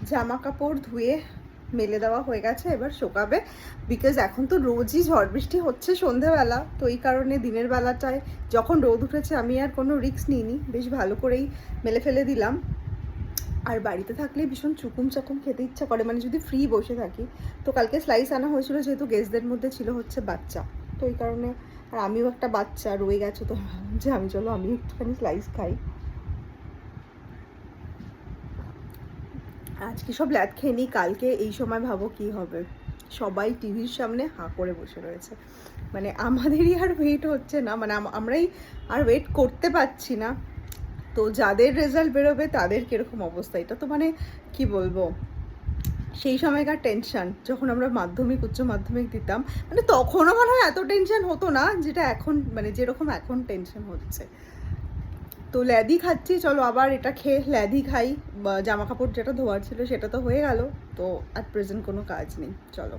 জামা কাপড় ধুয়ে মেলে দেওয়া হয়ে গেছে, এবার শোকাবে। বিকজ এখন তো রোজই ঝড় বৃষ্টি হচ্ছে সন্ধেবেলা, তো এই কারণে দিনের বেলাটায় যখন রোদ উঠেছে আমি আর কোনো রিস্ক নিইনি, বেশ ভালো করেই মেলে ফেলে দিলাম। আর বাড়িতে থাকলে ভীষণ চুকুম চাকুম খেতে ইচ্ছা করে, মানে যদি ফ্রি বসে থাকি। তো কালকে স্লাইস আনা হয়েছিল, যেহেতু গেস্টদের মধ্যে ছিল হচ্ছে বাচ্চা, তো এই কারণে, আর আমিও একটা বাচ্চা রয়ে গেছে, তো ভাবলাম যে আমি চলো আমি একটুখানি স্লাইস খাই। আজকে সব ল্যাদ খেয়ে নিই, কালকে এই সময় ভাবো কি হবে। সবাই টিভির সামনে হাঁ করে বসে রয়েছে, মানে আমাদেরই আর ওয়েট হচ্ছে না, মানে আমরাই আর ওয়েট করতে পারছি না। তো যাদের রেজাল্ট বেরোবে তাদের কীরকম অবস্থা, এটা তো মানে কি বলবো, সেই সময়কার টেনশন যখন আমরা মাধ্যমিক উচ্চ মাধ্যমিক দিতাম, মানে তখনও মনে হয় এত টেনশন হতো না যেটা এখন, মানে যেরকম এখন টেনশন হচ্ছে। তো ল্যাদি খাচ্ছি, চলো আবার এটা খেয়ে ল্যাদি খাই। জামা কাপড় যেটা ধোয়ার ছিল সেটা তো হয়ে গেল, তো অ্যাট প্রেজেন্ট কোনো কাজ নেই, চলো।